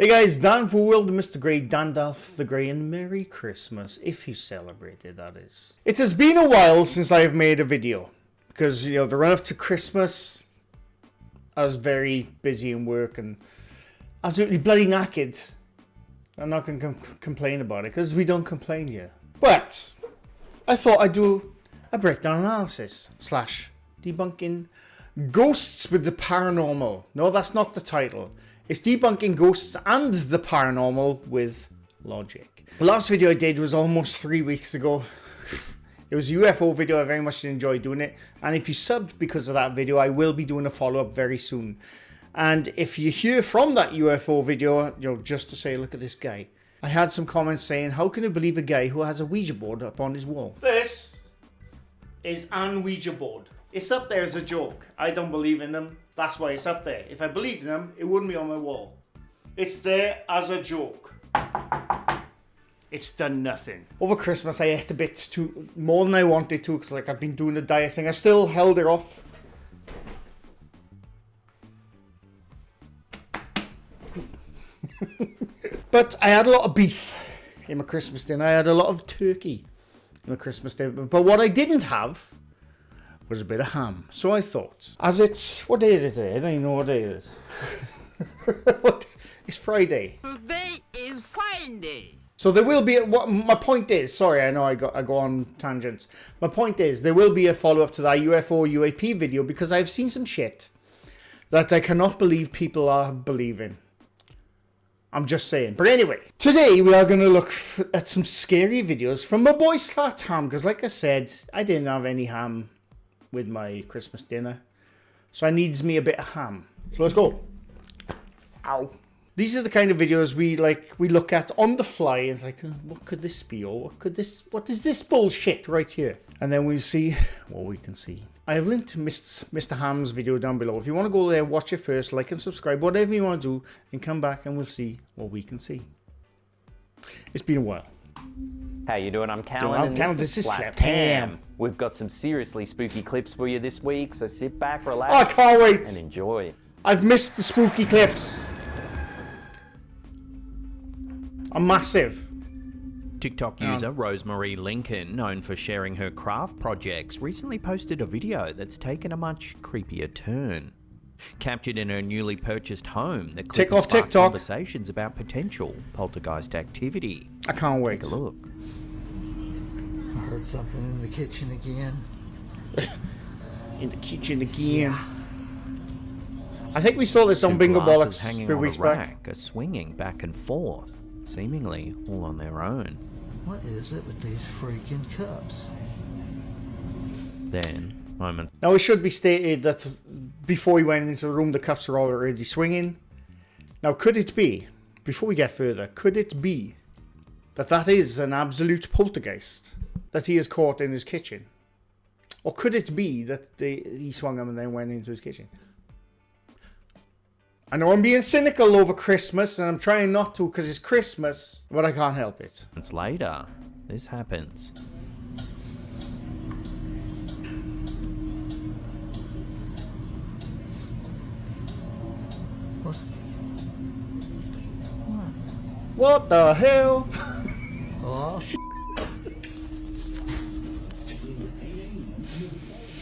Hey guys, Dan for World, Mr. Grey, Dandalf the Grey, and Merry Christmas, if you celebrated, that is. It has been a while since I have made a video, because, you know, the run up to Christmas, I was very busy in work and absolutely bloody knackered. I'm not going to complain about it, because we don't complain here. But I thought I'd do a breakdown analysis / debunking ghosts with the paranormal. No, that's not the title. It's debunking ghosts and the paranormal with logic. The last video I did was almost 3 weeks ago. It was a UFO video. I very much enjoyed doing it. And if you subbed because of that video, I will be doing a follow-up very soon. And if you hear from that UFO video, you know, just to say, look at this guy. I had some comments saying, how can you believe a guy who has a Ouija board up on his wall? This is an Ouija board. It's up there as a joke. I don't believe in them. That's why it's up there. If I believed in them, it wouldn't be on my wall. It's there as a joke. It's done nothing. Over Christmas, I ate a bit too more than I wanted to, because like I've been doing the diet thing. I still held it off. But I had a lot of beef in my Christmas dinner. I had a lot of turkey in my Christmas dinner. But what I didn't have was a bit of ham. So I thought, as it's, what day is it today? I don't even know what day it is. It's Friday. Today is Friday. So there will be, what my point is, sorry, I know I go on tangents. My point is, there will be a follow-up to that UFO UAP video, because I've seen some shit that I cannot believe people are believing. I'm just saying. But anyway, today we are going to look at some scary videos from my boy Slapped Ham, because like I said, I didn't have any ham with my Christmas dinner, so I needs me a bit of ham. So let's go. Ow. These are the kind of videos we look at on the fly. It's like, what could this be, or what is this bullshit right here? And then we'll see what we can see. I have linked Mr. Ham's video down below. If you want to go there, watch it first, like and subscribe, whatever you want to do, and come back and we'll see what we can see. It's been a while. How you doing? I'm Callan, and this is Slapped Ham. We've got some seriously spooky clips for you this week, so sit back, relax, I can't wait, and enjoy. I've missed the spooky clips. I'm massive. TikTok user Rosemary Lincoln, known for sharing her craft projects, recently posted a video that's taken a much creepier turn. Captured in her newly purchased home, the clip has sparked conversations about potential poltergeist activity. I can't wait. Take a look. I heard something in the kitchen again. In the kitchen again. I think we saw this on Bingo Bollocks a few weeks back. Are swinging back and forth, seemingly all on their own. What is it with these freaking cups? Then, moments. Now it should be stated that before we went into the room, the cups are already swinging. Now, could it be, before we get further, could it be that is an absolute poltergeist that he has caught in his kitchen? Or could it be that he swung them and then went into his kitchen? I know I'm being cynical over Christmas, and I'm trying not to because it's Christmas, but I can't help it. Months later, this happens. What the hell? Oh,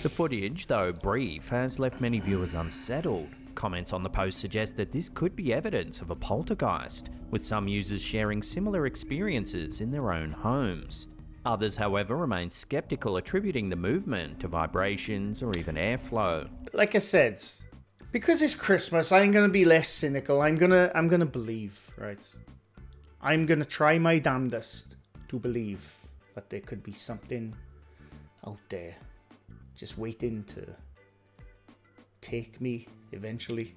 The footage, though brief, has left many viewers unsettled. Comments on the post suggest that this could be evidence of a poltergeist, with some users sharing similar experiences in their own homes. Others, however, remain skeptical, attributing the movement to vibrations or even airflow. Like I said, because it's Christmas, I'm gonna be less cynical. I'm gonna believe, right? I'm gonna try my damnedest to believe that there could be something out there just waiting to take me eventually.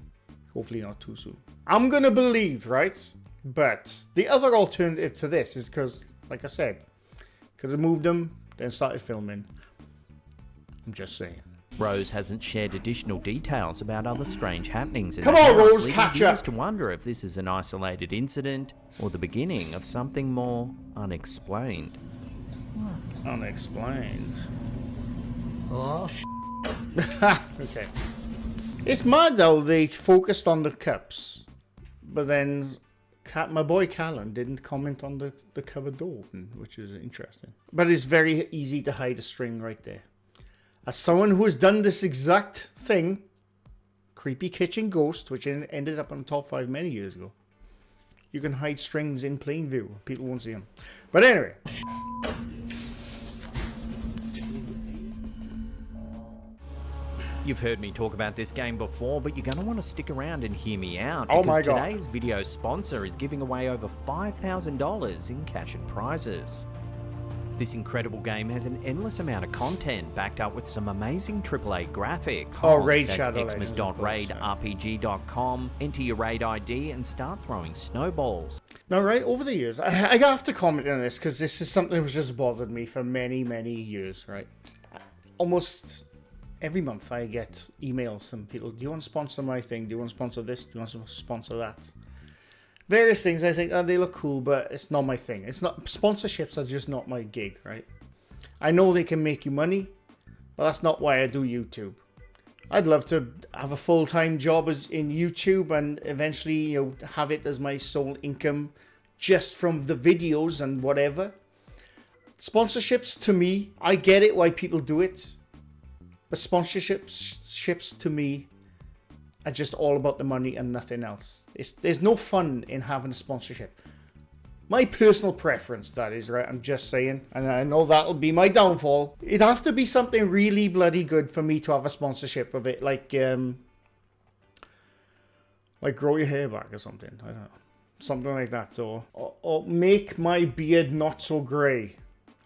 Hopefully not too soon. I'm gonna believe, right? But the other alternative to this is because, like I said, because I moved them, then started filming. I'm just saying. Rose hasn't shared additional details about other strange happenings in Come the on, house, Rose, leaving catch viewers up. to wonder if this is an isolated incident or the beginning of something more unexplained. Unexplained. oh, Okay. It's mad though, they focused on the cups, but then my boy Callan didn't comment on the cupboard door, which is interesting. But it's very easy to hide a string right there. As someone who has done this exact thing, Creepy Kitchen Ghost, which ended up on the top 5 many years ago, you can hide strings in plain view. People won't see them. But anyway. You've heard me talk about this game before, but you're going to want to stick around and hear me out. Oh my because God. Today's video sponsor is giving away over $5,000 in cash and prizes. This incredible game has an endless amount of content backed up with some amazing AAA graphics. Oh, Raid That's Shadow Legends, xmas.raidrpg.com. Enter your raid ID and start throwing snowballs. Now, right, over the years, I have to comment on this because this is something that was just bothered me for many, many years, right? Almost every month I get emails from people, do you want to sponsor my thing? Do you want to sponsor this? Do you want to sponsor that? Various things I think, oh, they look cool, but it's not my thing. It's not, sponsorships are just not my gig, right? I know they can make you money, but that's not why I do YouTube. I'd love to have a full-time job in YouTube and eventually, you know, have it as my sole income just from the videos and whatever. Sponsorships, to me, I get it why people do it, but sponsorships to me are just all about the money and nothing else. There's no fun in having a sponsorship. My personal preference, that is, right? I'm just saying, and I know that'll be my downfall. It'd have to be something really bloody good for me to have a sponsorship of it, like grow your hair back or something. I don't know, something like that, or make my beard not so grey.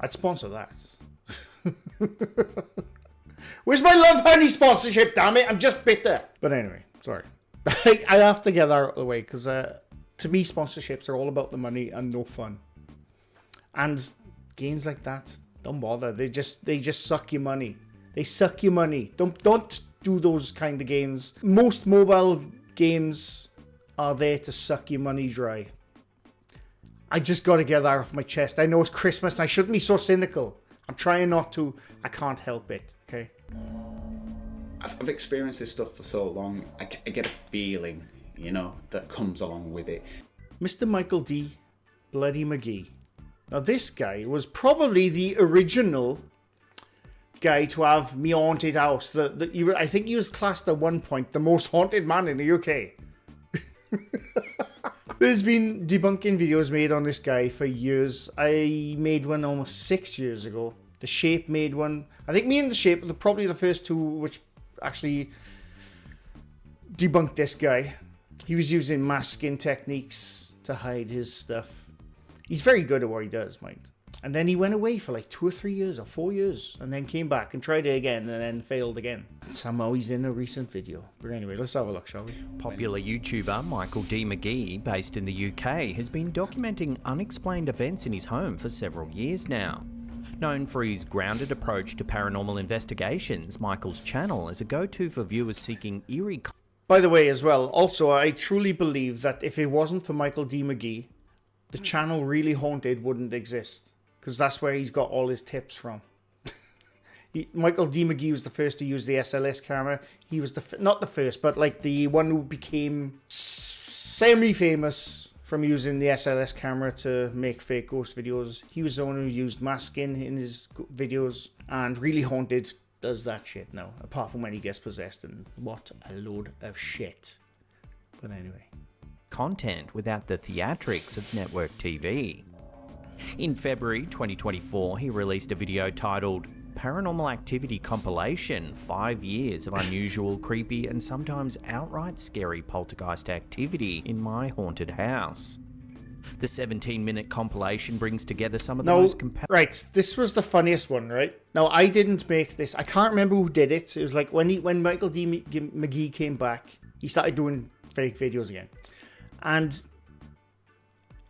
I'd sponsor that. Where's my Love Honey sponsorship, damn it? I'm just bitter. But anyway, sorry. I have to get that out of the way because to me, sponsorships are all about the money and no fun. And games like that, don't bother. They just suck your money. They suck your money. Don't do those kind of games. Most mobile games are there to suck your money dry. I just got to get that off my chest. I know it's Christmas and I shouldn't be so cynical. I'm trying not to. I can't help it. Okay. I've experienced this stuff for so long. I get a feeling, you know, that comes along with it. Mr. Michael D. Bloody McGee. Now, this guy was probably the original guy to have me haunted house. I think he was classed at one point the most haunted man in the UK. There's been debunking videos made on this guy for years. I made one almost 6 years ago. The Shape made one. I think me and The Shape were probably the first two which actually debunked this guy. He was using masking techniques to hide his stuff. He's very good at what he does, mind. And then he went away for like 2 or 3 years or 4 years and then came back and tried it again and then failed again. And somehow he's in a recent video. But anyway, let's have a look, shall we? Popular YouTuber Michael D McGee, based in the UK, has been documenting unexplained events in his home for several years now. Known for his grounded approach to paranormal investigations, Michael's channel is a go-to for viewers seeking eerie... By the way, as well, also, I truly believe that if it wasn't for Michael D McGee, the channel Really Haunted wouldn't exist. Because that's where he's got all his tips from. Michael D McGee was the first to use the SLS camera. He was not the first, but like the one who became semi-famous from using the SLS camera to make fake ghost videos. He was the one who used masking in his videos, and Really Haunted does that shit now, apart from when he gets possessed, and what a load of shit. But anyway. Content without the theatrics of network TV. In February 2024, he released a video titled Paranormal Activity Compilation, 5 Years of Unusual, Creepy and Sometimes Outright Scary Poltergeist Activity in My Haunted House. The 17-minute compilation brings together some of the most compelling... Right, this was the funniest one, right? Now, I didn't make this. I can't remember who did it. It was like when Michael D McGee came back, he started doing fake videos again. And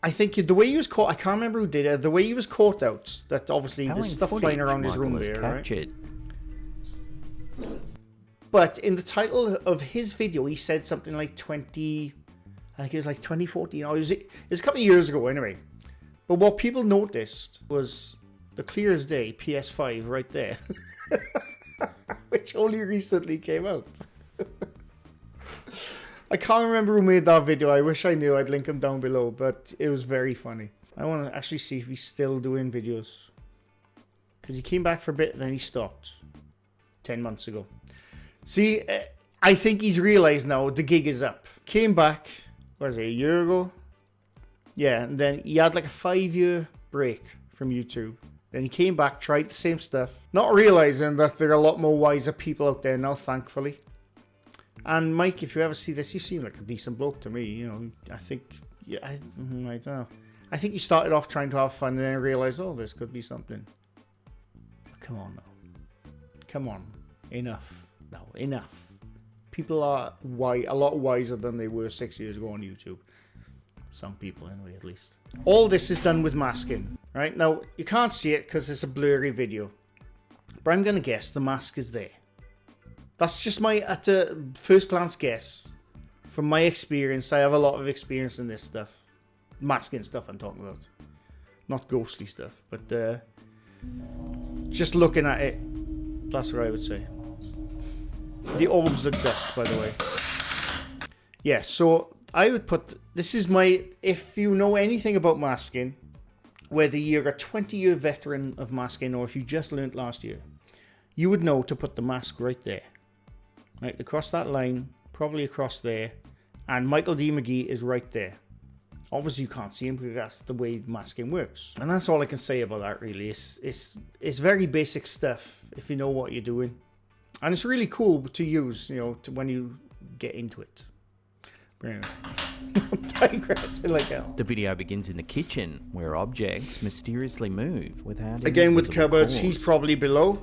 I think the way he was caught, I can't remember who did it, the way he was caught out, that obviously there's stuff flying around his room there, right? But in the title of his video, he said something like 20... I think it was like 2014. It was a couple of years ago anyway. But what people noticed was the clear as day PS5 right there. Which only recently came out. I can't remember who made that video. I wish I knew. I'd link him down below, but it was very funny. I want to actually see if he's still doing videos. Because he came back for a bit, then he stopped. 10 months ago. See, I think he's realised now the gig is up. Came back, what was it, a year ago? Yeah, and then he had like a 5-year break from YouTube. Then he came back, tried the same stuff, not realising that there are a lot more wiser people out there now, thankfully. And Mike, if you ever see this, you seem like a decent bloke to me. You know, I think, yeah, I don't know. I think you started off trying to have fun and then realised, oh, this could be something. But come on now. Come on. Enough. No, enough. People are a lot wiser than they were 6 years ago on YouTube. Some people, anyway, at least. All this is done with masking, right? Now, you can't see it because it's a blurry video. But I'm going to guess the mask is there. That's just my, at a first glance guess. From my experience, I have a lot of experience in this stuff. Masking stuff I'm talking about. Not ghostly stuff, but just looking at it, that's what I would say. The orbs of dust, by the way. Yeah, so I would put, this is my, if you know anything about masking, whether you're a 20-year veteran of masking or if you just learnt last year, you would know to put the mask right there. Right, across that line, probably across there, and Michael D McGee is right there. Obviously you can't see him because that's the way masking works. And that's all I can say about that, really. It's very basic stuff if you know what you're doing. And it's really cool to use, you know, when you get into it. But anyway, I'm digressing like hell. The video begins in the kitchen, where objects mysteriously move without any Again with visible cupboards, cause. he's probably below.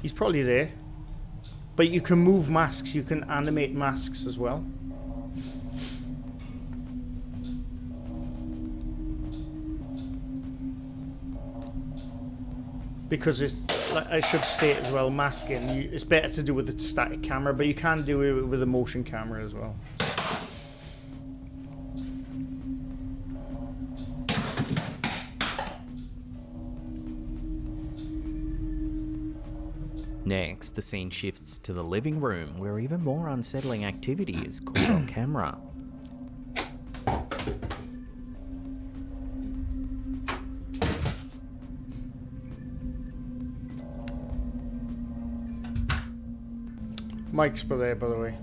He's probably there. But you can move masks, you can animate masks as well. Because it's, like I should state as well, masking, it's better to do with the static camera, but you can do it with a motion camera as well. Next, the scene shifts to the living room, where even more unsettling activity is caught on camera. Mike's there, by the way.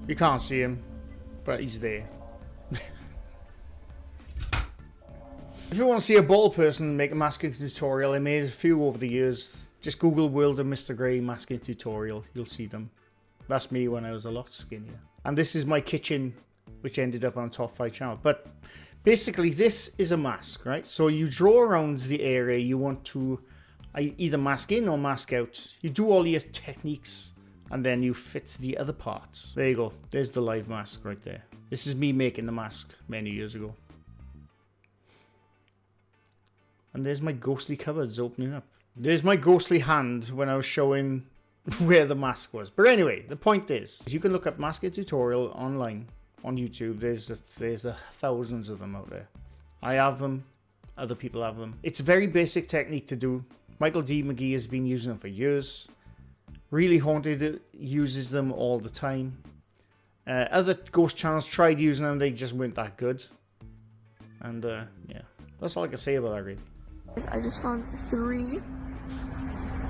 You can't see him, but he's there. If you want to see a bald person make a masking tutorial, I made a few over the years. Just Google World of Mr. Grey masking tutorial. You'll see them. That's me when I was a lot skinnier. And this is my kitchen, which ended up on Top 5 channel. But basically, this is a mask, right? So you draw around the area you want to either mask in or mask out. You do all your techniques, and then you fit the other parts. There you go. There's the live mask right there. This is me making the mask many years ago. And there's my ghostly cupboards opening up. There's my ghostly hand when I was showing where the mask was. But anyway, the point is you can look up masking tutorial online on YouTube. There's thousands of them out there. I have them. Other people have them. It's a very basic technique to do. Michael D McGee has been using them for years. Really Haunted uses them all the time. Other ghost channels tried using them. They just weren't that good. And yeah, that's all I can say about that, really. I just found 3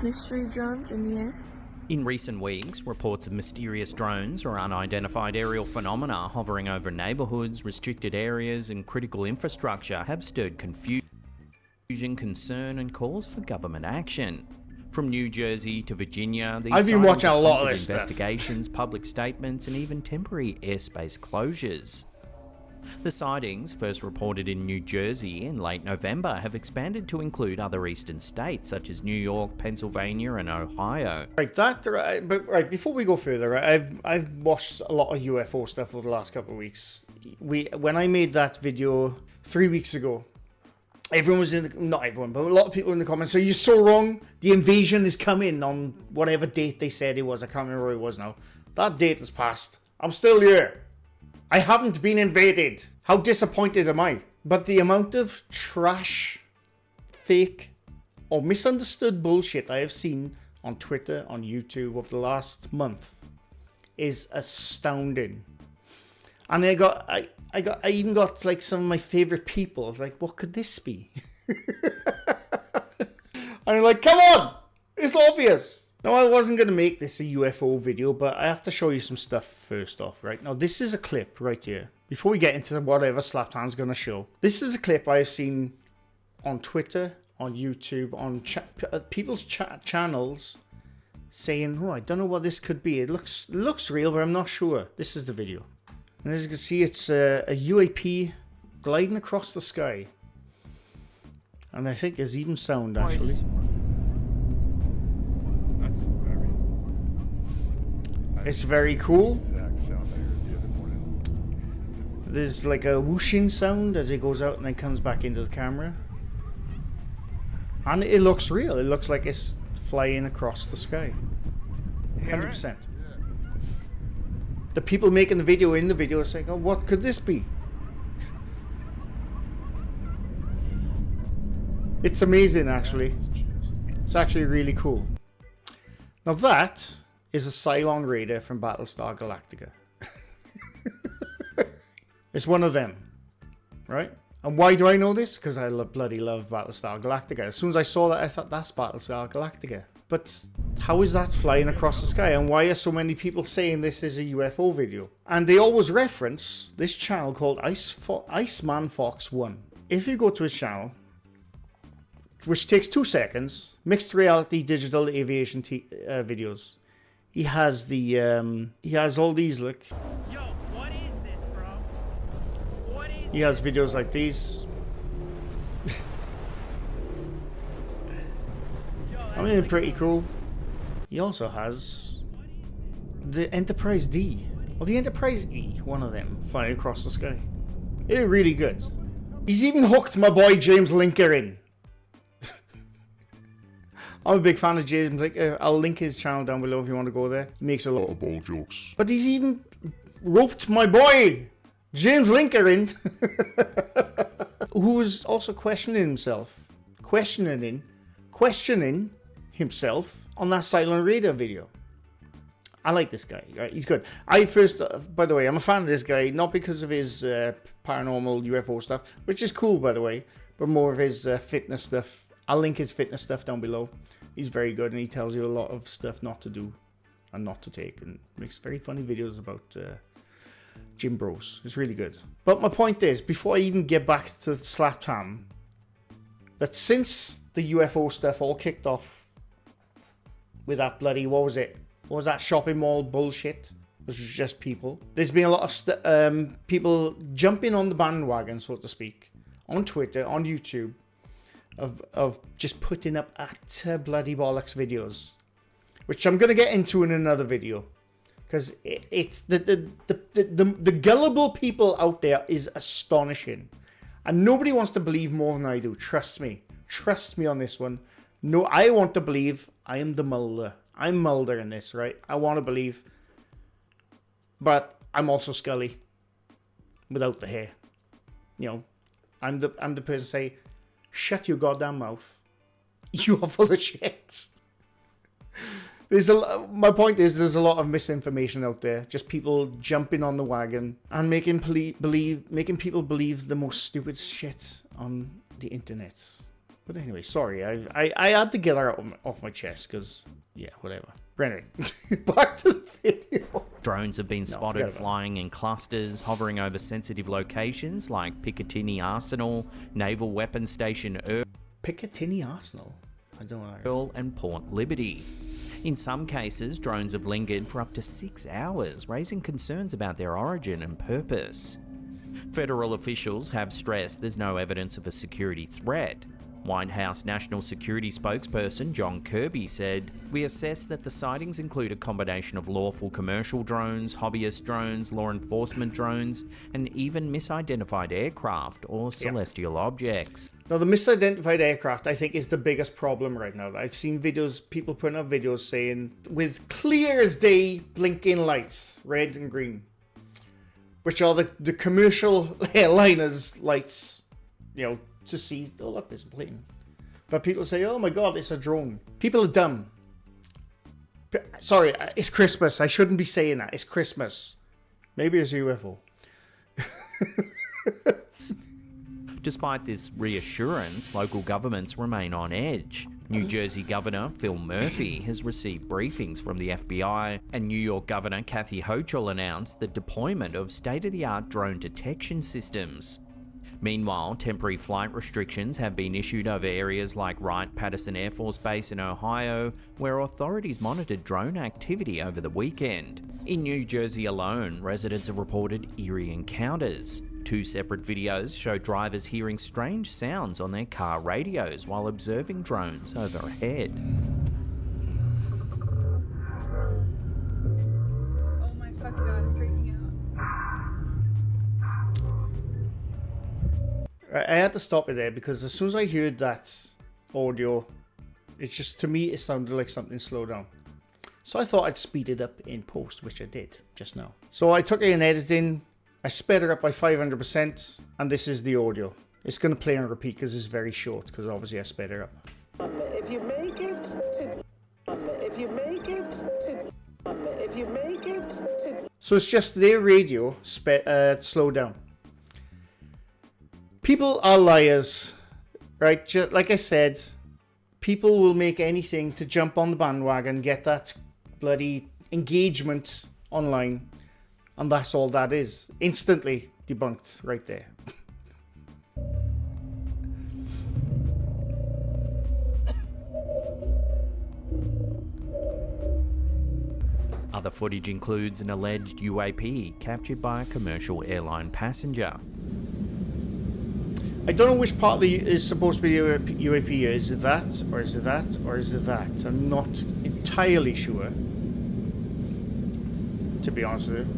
mystery drones in the air. In recent weeks, reports of mysterious drones or unidentified aerial phenomena hovering over neighbourhoods, restricted areas and critical infrastructure have stirred confusion, concern and calls for government action. From New Jersey to Virginia, these I've been watching a lot of prompted this stuff. investigations, public statements and even temporary airspace closures. The sightings, first reported in New Jersey in late November, have expanded to include other eastern states such as New York, Pennsylvania and Ohio. Right, before we go further, I've watched a lot of UFO stuff over the last couple of weeks. When I made that video 3 weeks ago, everyone was not everyone, but a lot of people in the comments, so you're so wrong, the invasion is coming on whatever date they said it was. I can't remember what it was now. That date has passed. I'm still here. I haven't been invaded. How disappointed am I? But the amount of trash, fake, or misunderstood bullshit I have seen on Twitter, on YouTube over the last month is astounding. And I even got like some of my favorite people. Like, what could this be? And I'm like, come on! It's obvious! Now, I wasn't going to make this a UFO video, but I have to show you some stuff first off, right? Now, this is a clip right here. Before we get into whatever Slapham's going to show. This is a clip I've seen on Twitter, on YouTube, on people's channels saying, oh, I don't know what this could be. It looks real, but I'm not sure. This is the video. And as you can see, it's a UAP gliding across the sky. And I think there's even sound, actually. It's very cool. There's like a whooshing sound as it goes out and then comes back into the camera. And it looks real. It looks like it's flying across the sky. 100%. The people making the video in the video are saying, oh, what could this be? It's amazing, actually. It's actually really cool. Now that is a Cylon Raider from Battlestar Galactica. It's one of them, right? And why do I know this? Because I bloody love Battlestar Galactica. As soon as I saw that, I thought, that's Battlestar Galactica. But how is that flying across the sky? And why are so many people saying this is a UFO video? And they always reference this channel called Iceman Fox 1. If you go to his channel, which takes 2 seconds, mixed reality digital aviation videos. He has he has all these, look. Yo, what is this, bro? What is He has videos like these. I mean, pretty cool. He also has the Enterprise D, or the Enterprise E, one of them, flying across the sky. It's really good. He's even hooked my boy James Linker in. I'm a big fan of James Linker. I'll link his channel down below if you want to go there. He makes a lot of ball jokes. But he's even roped my boy James Linker in, who was also questioning himself on that Cylon Raider video. I like this guy, right? He's good. By the way, I'm a fan of this guy, not because of his paranormal UFO stuff, which is cool, by the way, but more of his fitness stuff. I'll link his fitness stuff down below. He's very good, and he tells you a lot of stuff not to do and not to take, and makes very funny videos about gym bros. It's really good. But my point is, before I even get back to Slapham, that since the UFO stuff all kicked off with that bloody, what was that shopping mall bullshit? This was just people. There's been a lot of people jumping on the bandwagon, so to speak, on Twitter, on YouTube, of just putting up utter bloody bollocks videos, which I'm gonna get into in another video, because it's the gullible people out there is astonishing, and nobody wants to believe more than I do. Trust me on this one. No, I want to believe I am the Mulder. I'm Mulder in this, right? I want to believe, but I'm also Scully without the hair. You know, I'm the person say, shut your goddamn mouth. You are full of shit. My point is, there's a lot of misinformation out there. Just people jumping on the wagon and making people believe the most stupid shit on the internet. But anyway, sorry, I had to get that off my chest because, yeah, whatever. But anyway, back to the video. Drones have been spotted flying in clusters, hovering over sensitive locations like Picatinny Arsenal, Naval Weapons Station Picatinny Arsenal? I don't know. Earl and Port Liberty. In some cases, drones have lingered for up to 6 hours, raising concerns about their origin and purpose. Federal officials have stressed there's no evidence of a security threat. White House National Security spokesperson John Kirby said, "We assess that the sightings include a combination of lawful commercial drones, hobbyist drones, law enforcement drones, and even misidentified aircraft or celestial objects." Now, the misidentified aircraft, I think, is the biggest problem right now. I've seen videos, people putting up videos saying, with clear as day blinking lights, red and green, which are the commercial airliners lights, you know, to see, oh look, there's a plane. But people say, oh my god, it's a drone. People are dumb. Sorry, it's Christmas. I shouldn't be saying that. It's Christmas. Maybe it's a UFO. Despite this reassurance, local governments remain on edge. New Jersey Governor Phil Murphy has received briefings from the FBI, and New York Governor Kathy Hochul announced the deployment of state-of-the-art drone detection systems. Meanwhile, temporary flight restrictions have been issued over areas like Wright-Patterson Air Force Base in Ohio, where authorities monitored drone activity over the weekend. In New Jersey alone, residents have reported eerie encounters. 2 separate videos show drivers hearing strange sounds on their car radios while observing drones overhead. Oh my fucking god, I'm freaking out. I had to stop it there because as soon as I heard that audio, it's just, to me, it sounded like something slowed down. So I thought I'd speed it up in post, which I did just now. So I took it in editing, I sped it up by 500%, and this is the audio. It's going to play on repeat because it's very short, because obviously I sped it up. If you make it to... If you make it to... If you make it to... So it's just their radio slowed down. People are liars, right? Just like I said, people will make anything to jump on the bandwagon, get that bloody engagement online, and that's all that is. Instantly debunked right there. Other footage includes an alleged UAP captured by a commercial airline passenger. I don't know which part is supposed to be UAP. Is it that, or is it that, or is it that? I'm not entirely sure, to be honest with you.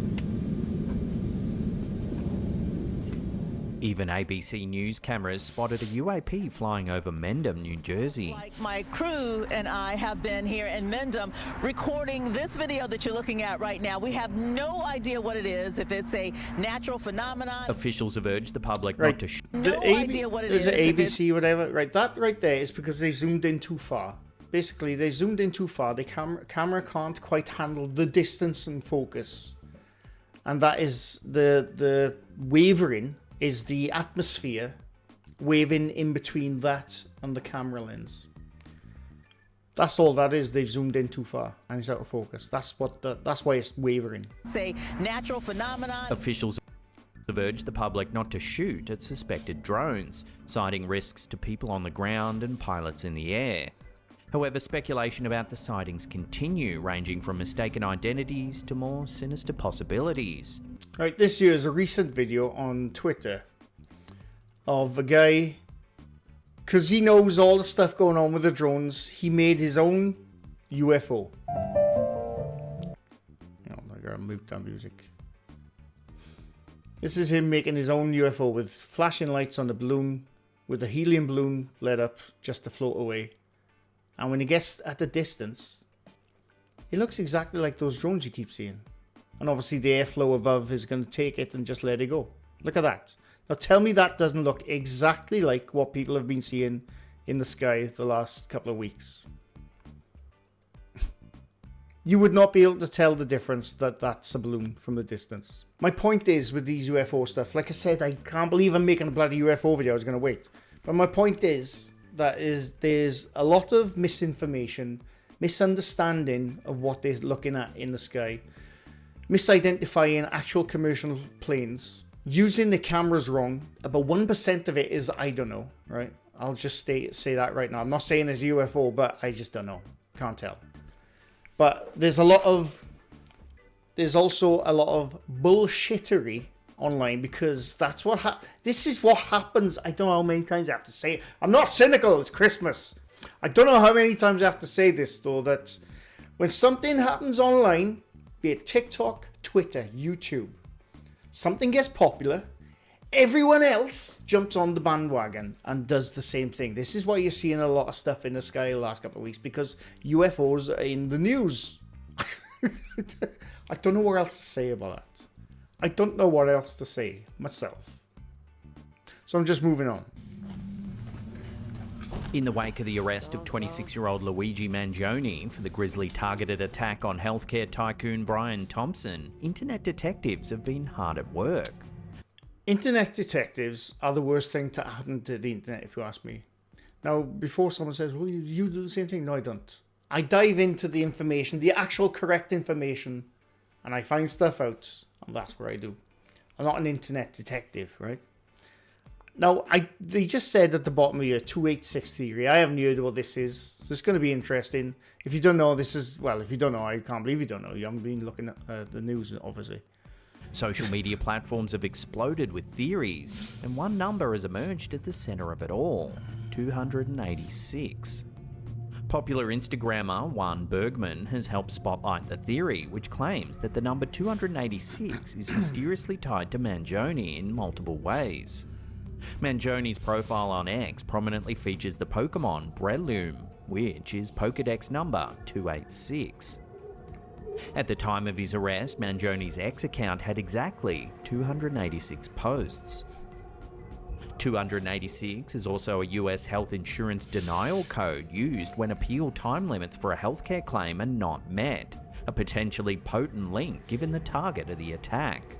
Even ABC News cameras spotted a UAP flying over Mendham, New Jersey. Like my crew and I have been here in Mendham recording this video that you're looking at right now. We have no idea what it is, if it's a natural phenomenon. Officials have urged the public Right. not to shoot. No idea what it is. Is it if ABC, whatever? Right, that right there is because they zoomed in too far. Basically, they zoomed in too far. The camera can't quite handle the distance and focus. And that is the wavering is the atmosphere waving in between that and the camera lens. That's all that is. They've zoomed in too far and it's out of focus. That's why it's wavering. It's a natural phenomenon. Officials have urged the public not to shoot at suspected drones, citing risks to people on the ground and pilots in the air. However, speculation about the sightings continue, ranging from mistaken identities to more sinister possibilities. Right, this here is a recent video on Twitter of a guy, because he knows all the stuff going on with the drones, he made his own UFO. Oh my god, mute that music. This is him making his own UFO with flashing lights on the balloon, with the helium balloon lit up just to float away. And when he gets at the distance, it looks exactly like those drones you keep seeing. And obviously the airflow above is going to take it and just let it go. Look at that. Now tell me that doesn't look exactly like what people have been seeing in the sky the last couple of weeks. You would not be able to tell the difference that that's a balloon from the distance. My point is with these UFO stuff, like I said, I can't believe I'm making a bloody UFO video. I was going to wait. But my point is that there's a lot of misinformation, misunderstanding of what they're looking at in the sky, misidentifying actual commercial planes, using the cameras wrong. About 1% of it is I don't know, right? I'll just say that right now. I'm not saying it's a UFO, but I just don't know. Can't tell. But there's also a lot of bullshittery online, because that's what this is what happens. I don't know how many times I have to say it. I'm not cynical, it's Christmas. I don't know how many times I have to say this though, that when something happens online, be it TikTok, Twitter, YouTube, something gets popular, everyone else jumps on the bandwagon and does the same thing. This is why you're seeing a lot of stuff in the sky the last couple of weeks, because UFOs are in the news. I don't know what else to say about that. I don't know what else to say myself. So I'm just moving on. In the wake of the arrest of 26-year-old Luigi Mangione for the grisly targeted attack on healthcare tycoon Brian Thompson, internet detectives have been hard at work. Internet detectives are the worst thing to happen to the internet, if you ask me. Now, before someone says, well, you do the same thing. No, I don't. I dive into the information, the actual correct information, and I find stuff out, and that's what I do. I'm not an internet detective, right? Now, they just said at the bottom of your 286 theory, I haven't heard what this is, so it's going to be interesting. If you don't know, this is, well, if you don't know, I can't believe you don't know. You haven't been looking at the news, obviously. Social media platforms have exploded with theories, and one number has emerged at the center of it all: 286. Popular Instagrammer Juan Bergman has helped spotlight the theory, which claims that the number 286 is mysteriously tied to Mangione in multiple ways. Mangione's profile on X prominently features the Pokemon Breloom, which is Pokedex number 286. At the time of his arrest, Mangione's X account had exactly 286 posts. 286 is also a US health insurance denial code used when appeal time limits for a healthcare claim are not met, a potentially potent link given the target of the attack.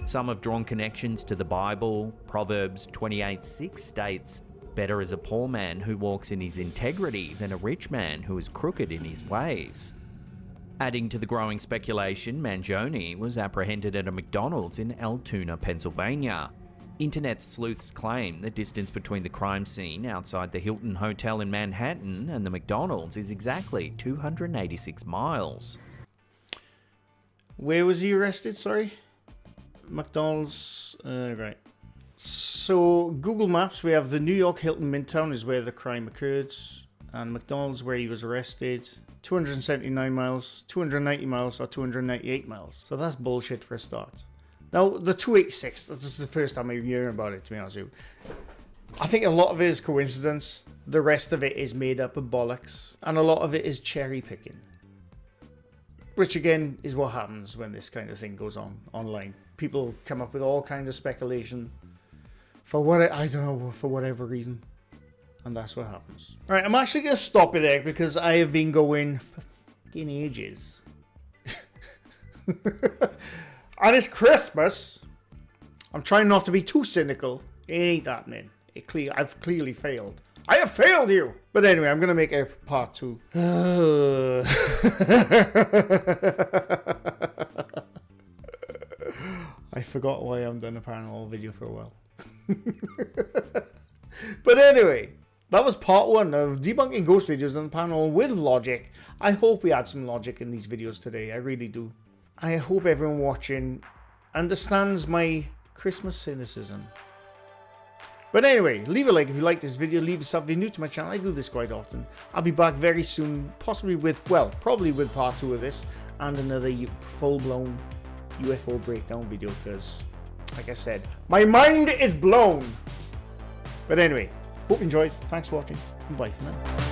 Some have drawn connections to the Bible. Proverbs 28:6 states, "Better is a poor man who walks in his integrity than a rich man who is crooked in his ways." Adding to the growing speculation, Mangione was apprehended at a McDonald's in Altoona, Pennsylvania. Internet sleuths claim the distance between the crime scene outside the Hilton Hotel in Manhattan and the McDonald's is exactly 286 miles. Where was he arrested? Sorry? McDonald's. Right. So, Google Maps, we have the New York Hilton Midtown is where the crime occurred, and McDonald's where he was arrested. 279 miles, 290 miles, or 298 miles. So that's bullshit for a start. Now, the 286, this is the first time I'm hearing about it, to be honest with you. I think a lot of it is coincidence. The rest of it is made up of bollocks. And a lot of it is cherry picking. Which, again, is what happens when this kind of thing goes on online. People come up with all kinds of speculation for what, I don't know, for whatever reason. And that's what happens. Alright, I'm actually going to stop it there because I have been going for fucking ages. And it's Christmas. I'm trying not to be too cynical. It ain't happening. I've clearly failed. I have failed you! But anyway, I'm going to make a part 2. I forgot why I haven't done a paranormal video for a while. But anyway, that was part 1 of debunking ghost videos on the paranormal with logic. I hope we had some logic in these videos today. I really do. I hope everyone watching understands my Christmas cynicism. But anyway, leave a like if you like this video. Leave a sub if you're new to my channel. I do this quite often. I'll be back very soon, possibly with, well, probably with part 2 of this and another full-blown UFO breakdown video because, like I said, my mind is blown. But anyway, hope you enjoyed. Thanks for watching and bye for now.